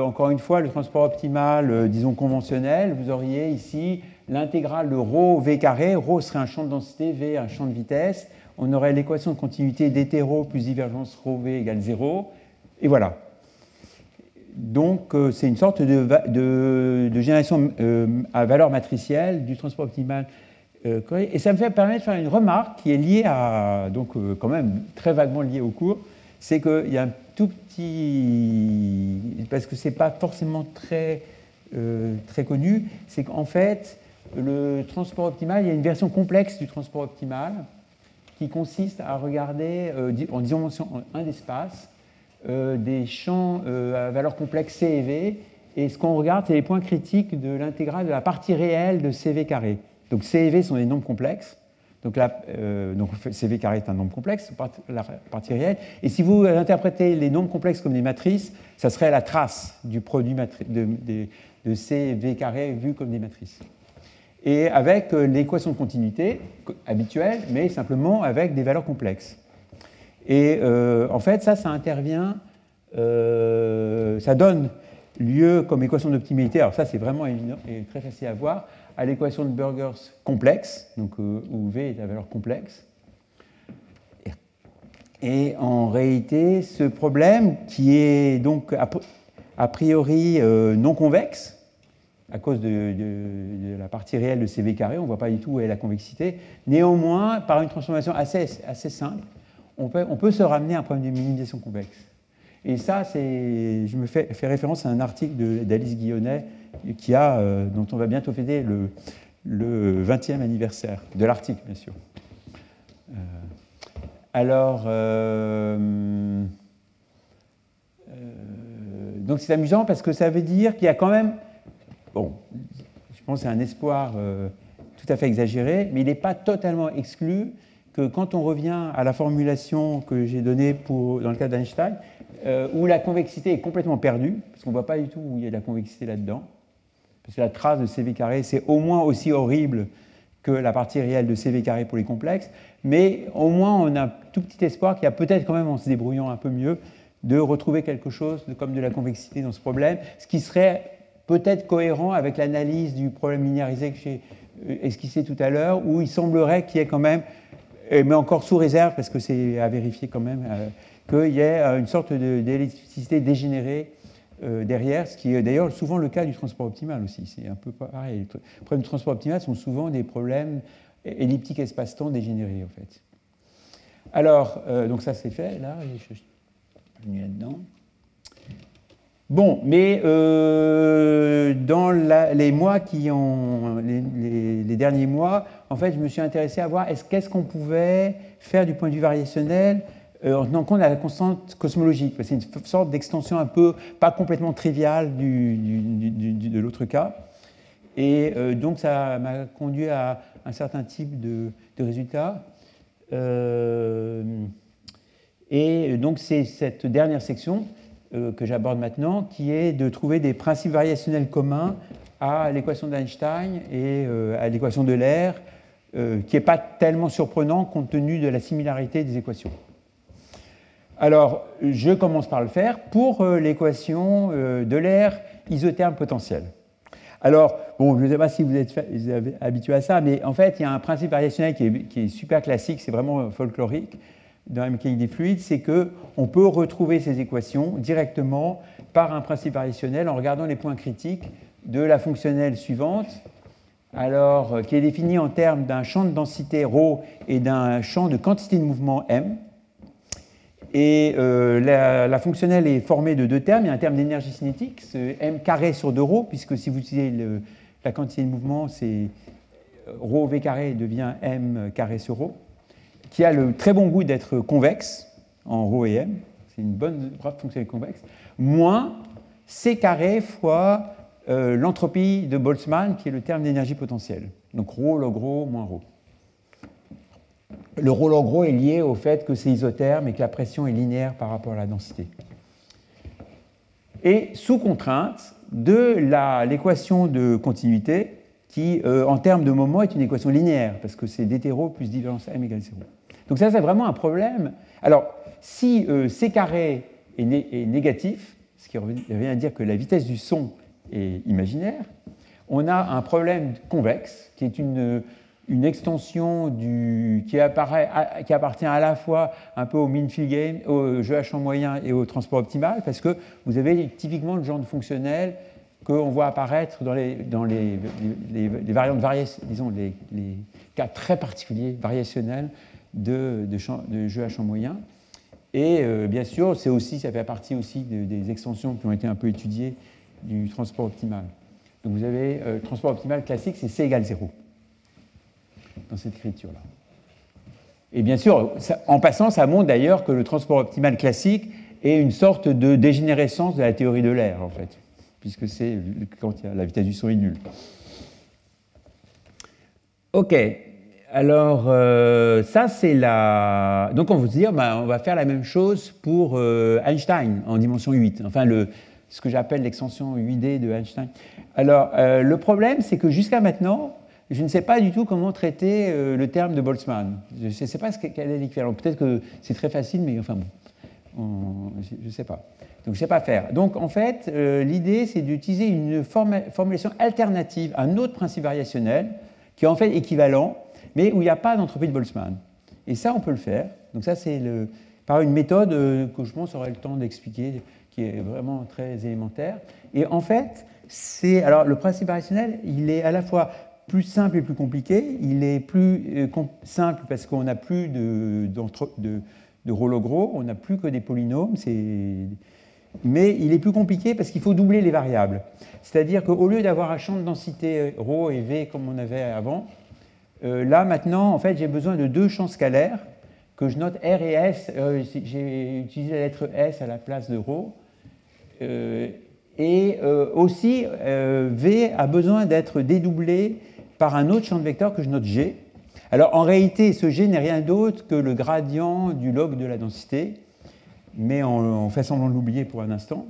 encore une fois, le transport optimal, disons conventionnel, vous auriez ici l'intégrale de ρ v carré. Ρ serait un champ de densité, v un champ de vitesse. On aurait l'équation de continuité d'hétéro plus divergence ρ v égale 0. Et voilà. Donc, c'est une sorte de génération à valeur matricielle du transport optimal. Et ça me permet de faire une remarque qui est liée à, donc quand même très vaguement liée au cours, c'est qu'il y a un tout petit, parce que ce n'est pas forcément très connu, c'est qu'en fait, le transport optimal, il y a une version complexe du transport optimal qui consiste à regarder en dimension 1 d'espace des champs à valeur complexe C et V, et ce qu'on regarde, c'est les points critiques de l'intégrale de la partie réelle de CV carré. Donc C et V sont des nombres complexes, donc CV carré est un nombre complexe, la partie réelle, et si vous interprétez les nombres complexes comme des matrices, ça serait la trace du produit de C et V carré vu comme des matrices. Et avec l'équation de continuité habituelle, mais simplement avec des valeurs complexes. Et en fait, ça intervient, ça donne lieu comme équation d'optimalité, alors ça c'est vraiment évident et très facile à voir, à l'équation de Burgers complexe, donc, où V est la valeur complexe. Et en réalité, ce problème, qui est donc a priori non convexe, à cause de la partie réelle de CV carré, on ne voit pas du tout où est la convexité, néanmoins, par une transformation assez simple, on peut se ramener à un problème de minimisation convexe. Et ça, je me fais référence à un article d'Alice Guillonnet dont on va bientôt fêter le 20e anniversaire, de l'article, bien sûr. Donc c'est amusant parce que ça veut dire qu'il y a quand même, bon, je pense que c'est un espoir tout à fait exagéré, mais il n'est pas totalement exclu que quand on revient à la formulation que j'ai donnée dans le cas d'Einstein, où la convexité est complètement perdue, parce qu'on ne voit pas du tout où il y a de la convexité là-dedans, parce que la trace de CV carré, c'est au moins aussi horrible que la partie réelle de CV carré pour les complexes, mais au moins on a un tout petit espoir qu'il y a peut-être quand même, en se débrouillant un peu mieux, de retrouver quelque chose comme de la convexité dans ce problème, ce qui serait peut-être cohérent avec l'analyse du problème linéarisé que j'ai esquissé tout à l'heure, où il semblerait qu'il y ait quand même, mais encore sous réserve, parce que c'est à vérifier quand même, qu'il y ait une sorte d'élasticité dégénérée derrière, ce qui est d'ailleurs souvent le cas du transport optimal aussi. C'est un peu pareil. Les problèmes du transport optimal sont souvent des problèmes elliptiques espace-temps dégénérés, en fait. Alors, donc ça c'est fait, là, je suis venu là-dedans. Bon, mais dans les mois les derniers mois, en fait, je me suis intéressé à voir qu'est-ce qu'on pouvait faire du point de vue variationnel en tenant compte de la constante cosmologique. C'est une sorte d'extension un peu, pas complètement triviale de l'autre cas. Et donc, ça m'a conduit à un certain type de résultats. Et donc, c'est cette dernière section que j'aborde maintenant, qui est de trouver des principes variationnels communs à l'équation d'Einstein et à l'équation de l'air, qui n'est pas tellement surprenant compte tenu de la similarité des équations. Alors, je commence par le faire pour l'équation de l'air isotherme potentiel. Alors, bon, je ne sais pas si vous êtes habitué à ça, mais en fait, il y a un principe variationnel qui est super classique, c'est vraiment folklorique dans la mécanique des fluides, c'est qu'on peut retrouver ces équations directement par un principe variationnel en regardant les points critiques de la fonctionnelle suivante, alors, qui est défini en termes d'un champ de densité ρ et d'un champ de quantité de mouvement m. Et la fonctionnelle est formée de deux termes. Il y a un terme d'énergie cinétique, ce m carré sur 2ρ, puisque si vous utilisez la quantité de mouvement, c'est ρv carré devient m carré sur ρ, qui a le très bon goût d'être convexe en ρ et m. C'est une bonne fonctionnelle convexe, moins c carré fois l'entropie de Boltzmann, qui est le terme d'énergie potentielle. Donc ρ log ρ moins ρ. Le ρ log ρ est lié au fait que c'est isotherme et que la pression est linéaire par rapport à la densité. Et sous contrainte de l'équation de continuité, qui, en termes de moment, est une équation linéaire, parce que c'est dθ plus divergence m égale 0. Donc ça, c'est vraiment un problème. Alors, si c carré est négatif, ce qui revient à dire que la vitesse du son est imaginaire, on a un problème convexe, qui est une extension qui appartient à la fois un peu au mean-field gain, au jeu à champ moyen et au transport optimal, parce que vous avez typiquement le genre de fonctionnel qu'on voit apparaître dans les variantes disons les cas très particuliers, variationnels de jeu à champ moyen. Et bien sûr, ça fait partie aussi des extensions qui ont été un peu étudiées du transport optimal. Donc vous avez le transport optimal classique, c'est C égale 0 dans cette écriture-là. Et bien sûr, en passant, ça montre d'ailleurs que le transport optimal classique est une sorte de dégénérescence de la théorie de l'air, en fait, puisque c'est quand la vitesse du son est nulle. OK. Alors, ça, c'est la... Donc, on va se dire, on va faire la même chose pour Einstein en dimension 8. Enfin, ce que j'appelle l'extension 8D de Einstein. Alors, le problème, c'est que jusqu'à maintenant, je ne sais pas du tout comment traiter le terme de Boltzmann. Je ne sais pas quel est l'équivalent. Peut-être que c'est très facile, mais enfin bon, je ne sais pas. Donc, je ne sais pas faire. Donc, en fait, l'idée, c'est d'utiliser une formulation alternative, un autre principe variationnel, qui est en fait équivalent, mais où il n'y a pas d'entropie de Boltzmann. Et ça, on peut le faire. Donc ça, c'est par une méthode que je pense aurait le temps d'expliquer, qui est vraiment très élémentaire. Et en fait, alors le principe variationnel, il est à la fois plus simple et plus compliqué. Il est plus simple parce qu'on n'a plus de ρ log ρ, on n'a plus que des polynômes. Mais il est plus compliqué parce qu'il faut doubler les variables. C'est-à-dire qu'au lieu d'avoir un champ de densité ρ et v comme on avait avant, là, maintenant, en fait, j'ai besoin de deux champs scalaires que je note R et S. J'ai utilisé la lettre S à la place de ρ. Et aussi, V a besoin d'être dédoublé par un autre champ de vecteurs que je note G. Alors, en réalité, ce G n'est rien d'autre que le gradient du log de la densité, mais on fait semblant de l'oublier pour un instant.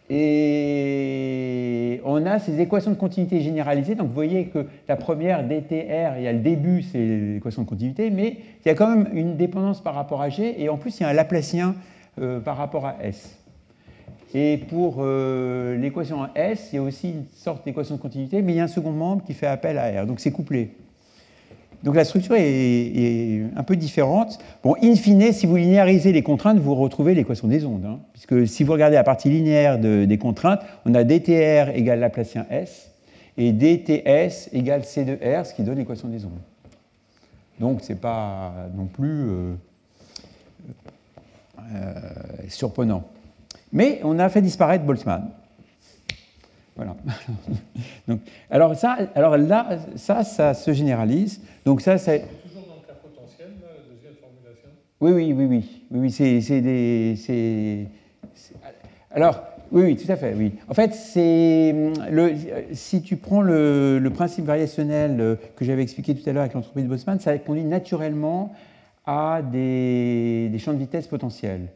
Et on a ces équations de continuité généralisées. Donc vous voyez que la première, dtr, il y a le début, c'est l'équation de continuité, mais il y a quand même une dépendance par rapport à G, et en plus il y a un Laplacien par rapport à S. Et pour l'équation en S, il y a aussi une sorte d'équation de continuité, mais il y a un second membre qui fait appel à R. Donc c'est couplé. Donc la structure est un peu différente. Bon, in fine, si vous linéarisez les contraintes, vous retrouvez l'équation des ondes. Hein, puisque si vous regardez la partie linéaire des contraintes, on a dtr égale Laplacien S et dts égale C de R, ce qui donne l'équation des ondes. Donc ce n'est pas non plus surprenant. Mais on a fait disparaître Boltzmann. Voilà. Donc, alors là, ça se généralise. Donc ça, c'est toujours dans le cas potentiel, la deuxième formulation. Oui. Alors, oui, tout à fait, oui. En fait, si tu prends le principe variationnel que j'avais expliqué tout à l'heure avec l'entropie de Boltzmann, ça conduit naturellement à des champs de vitesse potentiels.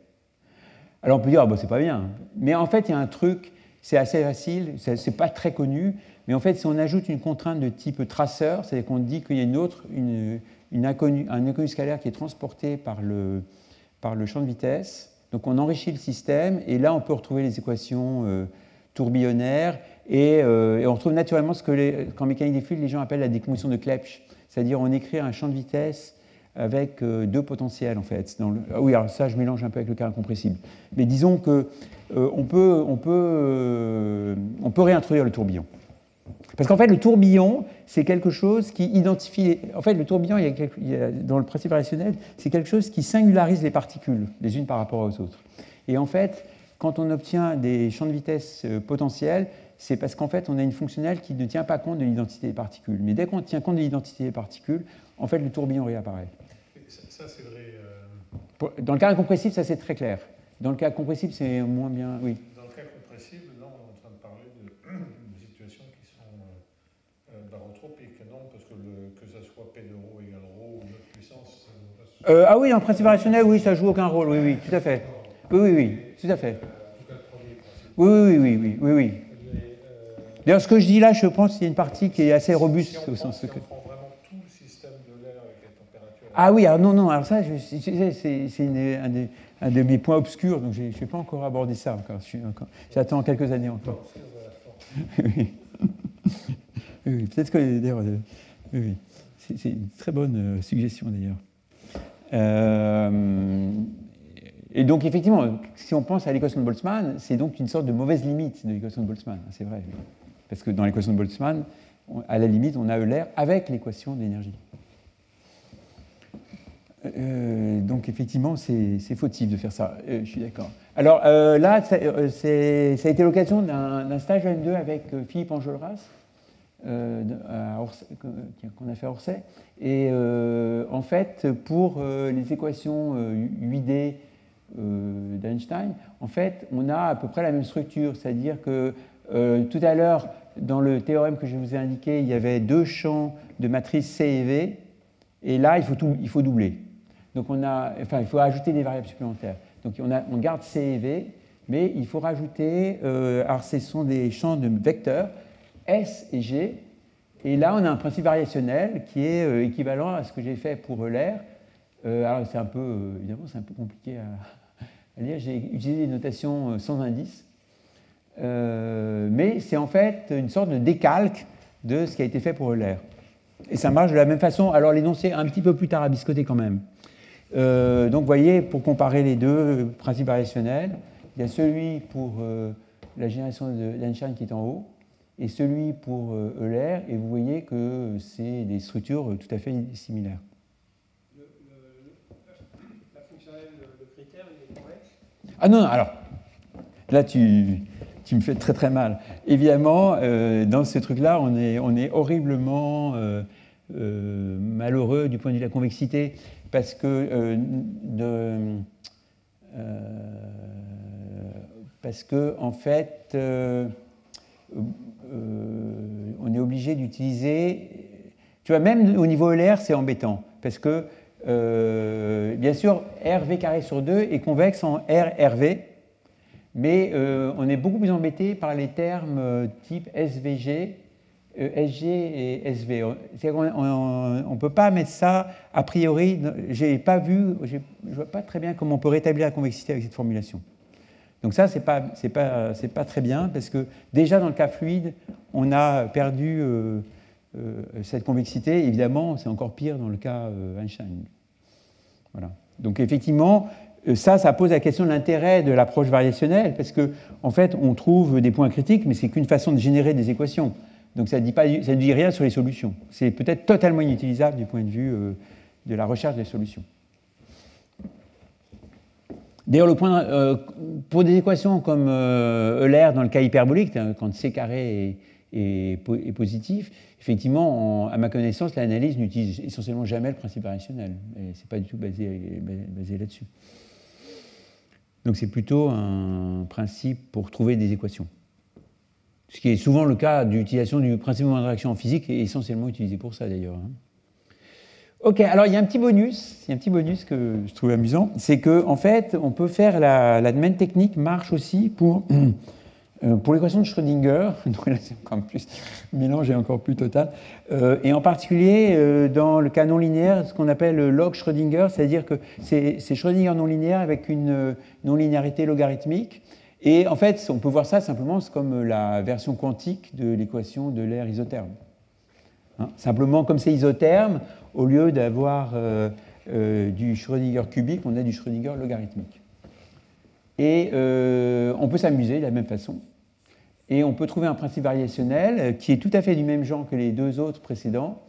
Alors on peut dire, c'est pas bien. Mais en fait, il y a un truc, c'est assez facile, c'est pas très connu, mais en fait, si on ajoute une contrainte de type traceur, c'est-à-dire qu'on dit qu'il y a un inconnu scalaire qui est transporté par le champ de vitesse, donc on enrichit le système, et là, on peut retrouver les équations tourbillonnaires, et on retrouve naturellement ce qu'en mécanique des fluides, les gens appellent la décomposition de Clebsch, c'est-à-dire on écrit un champ de vitesse avec deux potentiels, en fait. Oui, alors ça, je mélange un peu avec le cas incompressible. Mais disons qu'on peut réintroduire le tourbillon. Parce qu'en fait, le tourbillon, c'est quelque chose qui identifie... En fait, le tourbillon, dans le principe relationnel, c'est quelque chose qui singularise les particules, les unes par rapport aux autres. Et en fait, quand on obtient des champs de vitesse potentiels, c'est parce qu'en fait, on a une fonctionnelle qui ne tient pas compte de l'identité des particules. Mais dès qu'on tient compte de l'identité des particules, en fait, le tourbillon réapparaît. Ça, c'est vrai. Dans le cas incompressible, ça c'est très clair. Dans le cas compressible, c'est moins bien. Oui. Dans le cas compressible, là, on est en train de parler de situations qui sont barotropiques, non? Parce que ça soit P de ρ égale ρ ou 9 puissance, ça ne va pas Ah oui, dans le principe relationnel, oui, ça joue aucun rôle. Oui, oui, tout à fait. Oui, tout à fait. Oui. D'ailleurs, ce que je dis là, je pense qu'il y a une partie qui est assez robuste au sens que. Si on prend vraiment tout le système de l'air avec la température. Ah oui, alors non, alors ça, c'est un de mes points obscurs, donc je n'ai pas encore abordé ça encore. J'attends quelques années encore. Oui. Oui, peut-être que d'ailleurs, oui. C'est une très bonne suggestion d'ailleurs. Et donc effectivement, si on pense à l'équation de Boltzmann, c'est donc une sorte de mauvaise limite de l'équation de Boltzmann, c'est vrai. Parce que dans l'équation de Boltzmann, à la limite, on a Euler avec l'équation de l'énergie. Donc effectivement, c'est fautif de faire ça, je suis d'accord. Alors là, ça a été l'occasion d'un stage M2 avec Philippe Enjolras, qu'on a fait à Orsay. Et en fait, pour les équations 8D d'Einstein, en fait, on a à peu près la même structure, c'est-à-dire que tout à l'heure, dans le théorème que je vous ai indiqué, il y avait deux champs de matrice C et V, et là, il faut doubler. Donc il faut ajouter des variables supplémentaires. Donc on garde C et V, mais il faut rajouter, alors ce sont des champs de vecteurs, S et G, et là on a un principe variationnel qui est équivalent à ce que j'ai fait pour Euler. Alors c'est évidemment c'est un peu compliqué à lire, j'ai utilisé des notations sans indice, mais c'est en fait une sorte de décalque de ce qui a été fait pour Euler. Et ça marche de la même façon, alors l'énoncé est un petit peu plus tarabiscoté quand même. Donc vous voyez, pour comparer les deux principes variationnels, il y a celui pour la génération d'Einstein qui est en haut, et celui pour Euler, et vous voyez que c'est des structures tout à fait similaires. La fonctionnelle, le critère, il est convexe? Ah non, alors, là tu me fais très très mal. Évidemment, dans ce truc-là, on est horriblement malheureux du point de vue de la convexité, parce que en fait, on est obligé d'utiliser. Tu vois, même au niveau Euler, c'est embêtant, parce que bien sûr, RV carré sur 2 est convexe en RRV, mais on est beaucoup plus embêté par les termes type SVG, SG et SV. On ne peut pas mettre ça a priori. Je ne vois pas très bien comment on peut rétablir la convexité avec cette formulation. Donc ça, c'est pas très bien, parce que déjà dans le cas fluide, on a perdu cette convexité. Évidemment, c'est encore pire dans le cas Einstein. Voilà. Donc effectivement, ça pose la question de l'intérêt de l'approche variationnelle, parce qu'en fait, on trouve des points critiques, mais c'est qu'une façon de générer des équations. Donc ça ne dit rien sur les solutions. C'est peut-être totalement inutilisable du point de vue de la recherche des solutions. D'ailleurs, pour des équations comme Euler dans le cas hyperbolique, quand C carré est positif, effectivement, à ma connaissance, l'analyse n'utilise essentiellement jamais le principe variationnel. Ce n'est pas du tout basé là-dessus. Donc c'est plutôt un principe pour trouver des équations. Ce qui est souvent le cas d'utilisation du principe de moment de réaction en physique, et essentiellement utilisé pour ça d'ailleurs. Ok, alors il y a un petit bonus que je trouve amusant, c'est qu'en fait, on peut faire la même technique marche aussi pour l'équation de Schrödinger, donc là c'est encore plus, le mélange est encore plus total, et en particulier dans le cas non linéaire, ce qu'on appelle le log Schrödinger, c'est-à-dire que c'est Schrödinger non linéaire avec une non-linéarité logarithmique. Et en fait, on peut voir ça simplement comme la version quantique de l'équation de l'air isotherme. Simplement, comme c'est isotherme, au lieu d'avoir du Schrödinger cubique, on a du Schrödinger logarithmique. Et on peut s'amuser de la même façon. Et on peut trouver un principe variationnel qui est tout à fait du même genre que les deux autres précédents,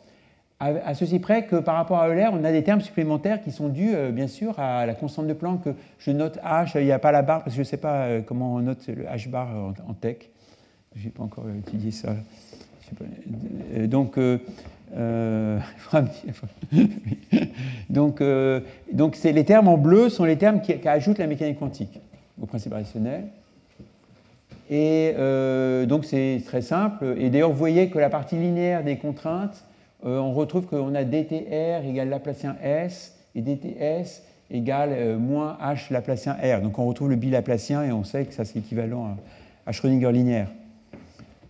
à ceci près que par rapport à Euler, on a des termes supplémentaires qui sont dus, bien sûr, à la constante de Planck. Je note H, il n'y a pas la barre, parce que je ne sais pas comment on note le H bar en tech. Je n'ai pas encore étudié ça. Donc, les termes en bleu sont les termes qui ajoutent la mécanique quantique au principe variationnel. Et donc c'est très simple. Et d'ailleurs, vous voyez que la partie linéaire des contraintes, on retrouve qu'on a dtr égale Laplacien S et dts égale moins h Laplacien R. Donc on retrouve le bilaplacien et on sait que ça c'est équivalent à Schrödinger linéaire.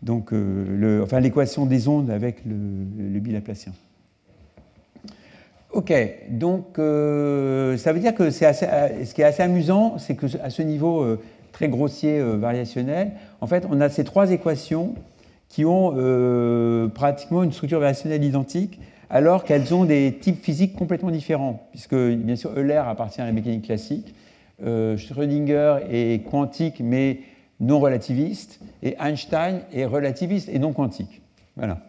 Donc l'équation des ondes avec le bilaplacien. Ok, donc ça veut dire que ce qui est assez amusant, c'est qu'à ce niveau très grossier variationnel, en fait, on a ces trois équations qui ont pratiquement une structure variationnelle identique, alors qu'elles ont des types physiques complètement différents, puisque, bien sûr, Euler appartient à la mécanique classique, Schrödinger est quantique, mais non relativiste, et Einstein est relativiste et non quantique. Voilà.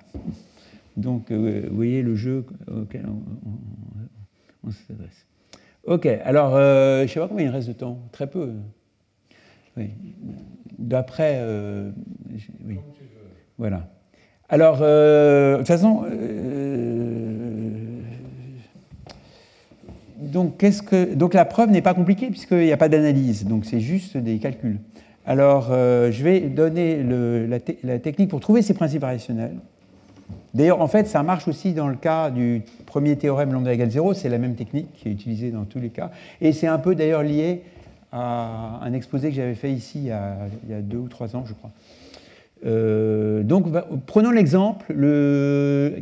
Donc, vous voyez le jeu auquel on s'adresse. Ok, alors, je ne sais pas combien il reste de temps. Très peu. Oui. D'après... oui. Voilà. Alors, de toute façon... donc la preuve n'est pas compliquée, puisqu'il n'y a pas d'analyse. Donc, c'est juste des calculs. Alors, je vais donner la technique pour trouver ces principes variationnels. D'ailleurs, en fait, ça marche aussi dans le cas du premier théorème lambda égale 0. C'est la même technique qui est utilisée dans tous les cas. Et c'est un peu d'ailleurs lié à un exposé que j'avais fait ici il y a 2 ou 3 ans, je crois. Donc, prenons l'exemple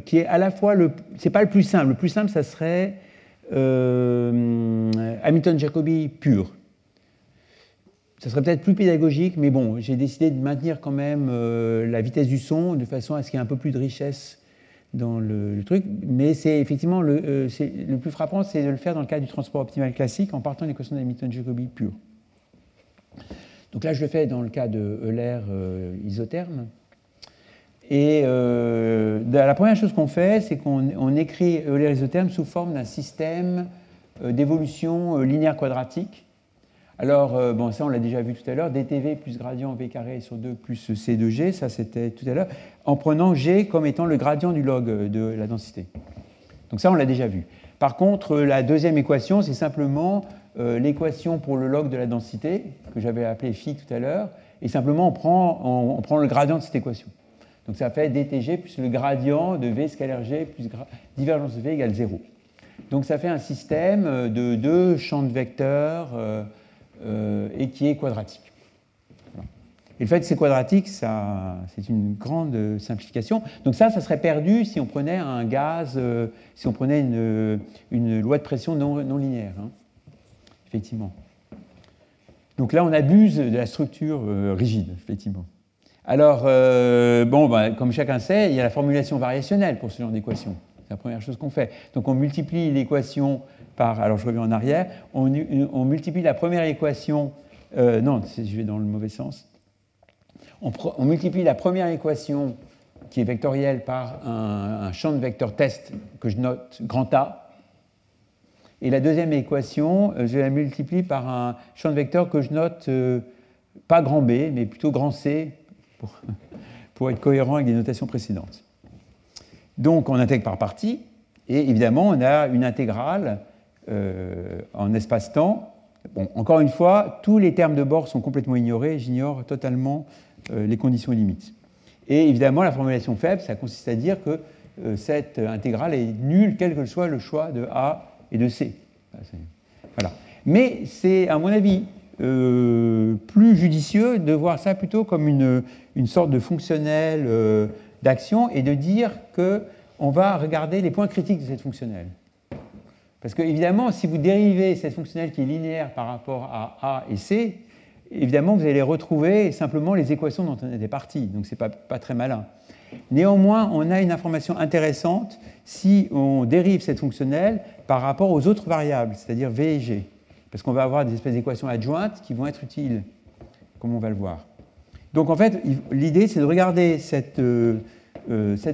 qui est à la fois c'est pas le plus simple. Le plus simple, ça serait Hamilton-Jacobi pur. Ça serait peut-être plus pédagogique, mais bon, j'ai décidé de maintenir quand même la vitesse du son de façon à ce qu'il y ait un peu plus de richesse dans le truc. Mais c'est effectivement le plus frappant, c'est de le faire dans le cas du transport optimal classique en partant de l'équation d'Hamilton-Jacobi pure. Donc là, je le fais dans le cas de Euler isotherme. Et la première chose qu'on fait, c'est qu'on écrit Euler isotherme sous forme d'un système d'évolution linéaire quadratique. Alors, bon, ça, on l'a déjà vu tout à l'heure, dtv plus gradient v carré sur 2 plus c de g, ça c'était tout à l'heure, en prenant g comme étant le gradient du log de la densité. Donc ça, on l'a déjà vu. Par contre, la deuxième équation, c'est simplement l'équation pour le log de la densité, que j'avais appelée phi tout à l'heure, et simplement on prend le gradient de cette équation. Donc ça fait dtg plus le gradient de v scalaire g plus divergence de v égale 0. Donc ça fait un système de 2 champs de vecteurs et qui est quadratique. Voilà. Et le fait que c'est quadratique, c'est une grande simplification. Donc ça serait perdu si on prenait un gaz, si on prenait une loi de pression non linéaire. Hein. Effectivement. Donc là, on abuse de la structure rigide, effectivement. Alors, comme chacun sait, il y a la formulation variationnelle pour ce genre d'équation. C'est la première chose qu'on fait. Donc on multiplie l'équation par... Alors je reviens en arrière. On multiplie la première équation... non, je vais dans le mauvais sens. On multiplie la première équation qui est vectorielle par un champ de vecteurs test que je note grand A. Et la deuxième équation, je la multiplie par un champ de vecteurs que je note pas grand B, mais plutôt grand C, pour être cohérent avec les notations précédentes. Donc on intègre par partie, et évidemment on a une intégrale en espace-temps. Bon, encore une fois, tous les termes de bord sont complètement ignorés, j'ignore totalement les conditions limites. Et évidemment, la formulation faible, ça consiste à dire que cette intégrale est nulle, quel que soit le choix de A et de C. Voilà. Mais c'est, à mon avis, plus judicieux de voir ça plutôt comme une sorte de fonctionnel d'action et de dire qu'on va regarder les points critiques de cette fonctionnelle. Parce que, évidemment, si vous dérivez cette fonctionnelle qui est linéaire par rapport à A et C, évidemment, vous allez retrouver simplement les équations dont on était parti. Donc, ce n'est pas très malin. Néanmoins, on a une information intéressante si on dérive cette fonctionnelle par rapport aux autres variables, c'est-à-dire V et G. Parce qu'on va avoir des espèces d'équations adjointes qui vont être utiles, comme on va le voir. Donc en fait, l'idée, c'est de regarder cette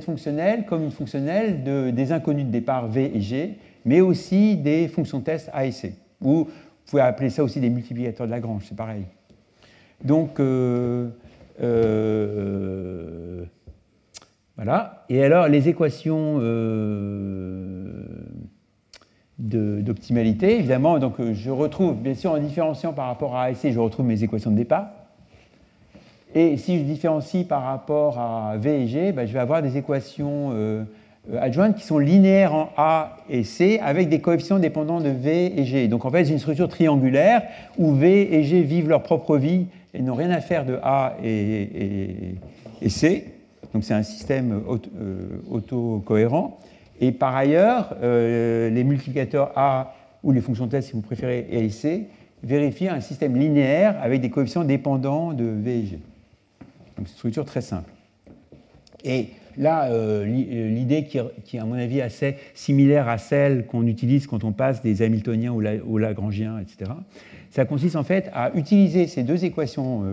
fonctionnelle comme une fonctionnelle des inconnus de départ V et G, mais aussi des fonctions test A et C. Ou vous pouvez appeler ça aussi des multiplicateurs de Lagrange, c'est pareil. Donc, voilà. Et alors, les équations d'optimalité, évidemment, donc je retrouve, bien sûr, en différenciant par rapport à A et C, je retrouve mes équations de départ. Et si je différencie par rapport à V et G, ben, je vais avoir des équations adjointes qui sont linéaires en A et C avec des coefficients dépendants de V et G. Donc en fait, j'ai une structure triangulaire où V et G vivent leur propre vie et n'ont rien à faire de A et C. Donc c'est un système autocohérent. Et par ailleurs, les multiplicateurs A ou les fonctions test, si vous préférez, A et C, vérifient un système linéaire avec des coefficients dépendants de V et G. Donc c'est une structure très simple. Et là, l'idée qui est, à mon avis, assez similaire à celle qu'on utilise quand on passe des Hamiltoniens aux Lagrangiens, etc., ça consiste en fait à utiliser ces deux équations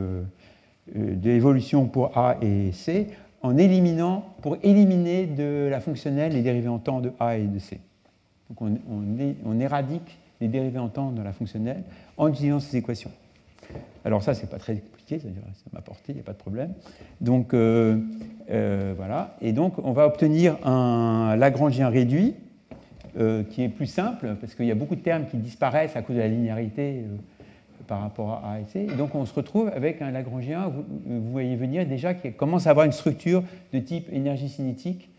d'évolution pour A et C pour éliminer de la fonctionnelle les dérivés en temps de A et de C. Donc on éradique les dérivés en temps dans la fonctionnelle en utilisant ces équations. Alors ça, c'est pas très compliqué, c'est-à-dire ça m'a porté, il n'y a pas de problème. Donc voilà, et donc on va obtenir un Lagrangien réduit qui est plus simple, parce qu'il y a beaucoup de termes qui disparaissent à cause de la linéarité par rapport à A et C. Et donc on se retrouve avec un Lagrangien, vous voyez venir déjà, qui commence à avoir une structure de type énergie cinétique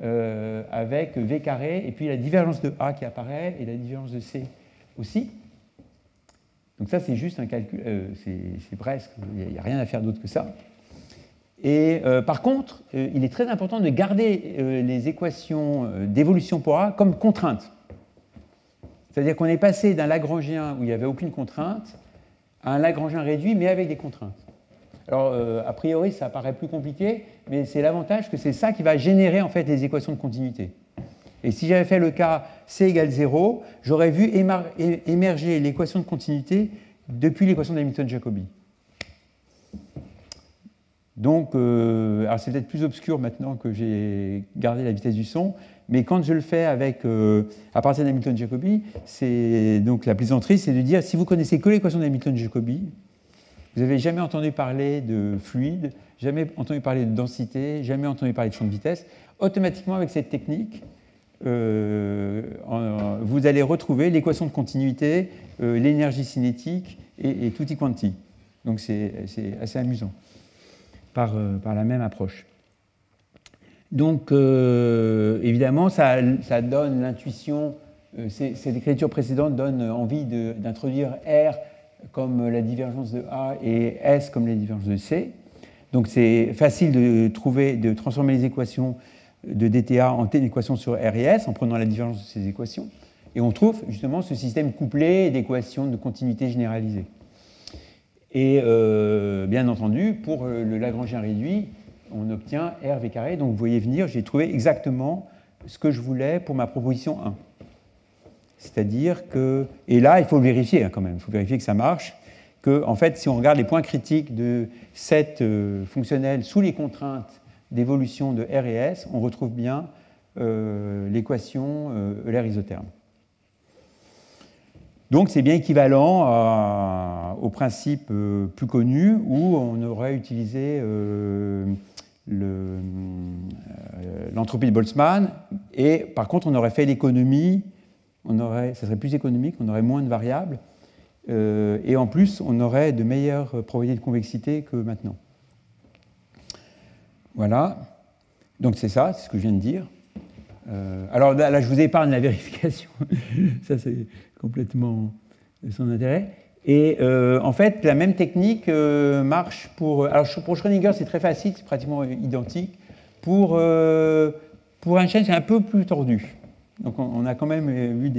avec V carré, et puis la divergence de A qui apparaît, et la divergence de C aussi. Donc ça, c'est juste un calcul, c'est presque, il n'y a rien à faire d'autre que ça. Et par contre, il est très important de garder les équations d'évolution pour A comme contraintes. C'est-à-dire qu'on est passé d'un Lagrangien où il n'y avait aucune contrainte à un Lagrangien réduit, mais avec des contraintes. Alors, a priori, ça paraît plus compliqué, mais c'est l'avantage que c'est ça qui va générer en fait les équations de continuité. Et si j'avais fait le cas C égale 0, j'aurais vu émerger l'équation de continuité depuis l'équation d'Hamilton-Jacobi. Donc, alors c'est peut-être plus obscur maintenant que j'ai gardé la vitesse du son, mais quand je le fais à partir d'Hamilton-Jacobi, donc la plaisanterie, c'est de dire, si vous connaissez que l'équation d'Hamilton-Jacobi, vous n'avez jamais entendu parler de fluide, jamais entendu parler de densité, jamais entendu parler de champ de vitesse, automatiquement avec cette technique, vous allez retrouver l'équation de continuité, l'énergie cinétique et tutti quanti. Donc c'est assez amusant par la même approche. Donc évidemment, ça donne l'intuition, cette écriture précédente donne envie d'introduire R comme la divergence de A et S comme la divergence de C. Donc c'est facile de transformer les équations de dTA en équations sur R et S en prenant la divergence de ces équations. Et on trouve justement ce système couplé d'équations de continuité généralisée. Et bien entendu, pour le Lagrangien réduit, on obtient RV carré. Donc vous voyez venir, j'ai trouvé exactement ce que je voulais pour ma proposition 1. C'est-à-dire que, et là il faut vérifier quand même, il faut vérifier que ça marche, que en fait si on regarde les points critiques de cette fonctionnelle sous les contraintes d'évolution de R et S, on retrouve bien l'équation Euler isotherme. Donc c'est bien équivalent au principe plus connu où on aurait utilisé l'entropie de Boltzmann et par contre on aurait fait l'économie, ça serait plus économique, on aurait moins de variables et en plus on aurait de meilleures probabilités de convexité que maintenant. Voilà, donc c'est ça, c'est ce que je viens de dire. Alors là, je vous épargne la vérification, ça c'est complètement sans intérêt. Et en fait, la même technique marche pour... Alors pour Schrödinger, c'est très facile, c'est pratiquement identique. Pour Einstein, c'est un peu plus tordu. Donc on a quand même vu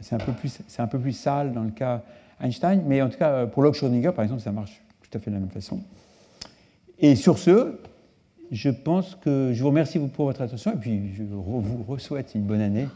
c'est un peu plus sale dans le cas Einstein, mais en tout cas, pour log Schrödinger, par exemple, ça marche tout à fait de la même façon. Et sur ce, je pense que je vous remercie pour votre attention et puis je vous souhaite une bonne année.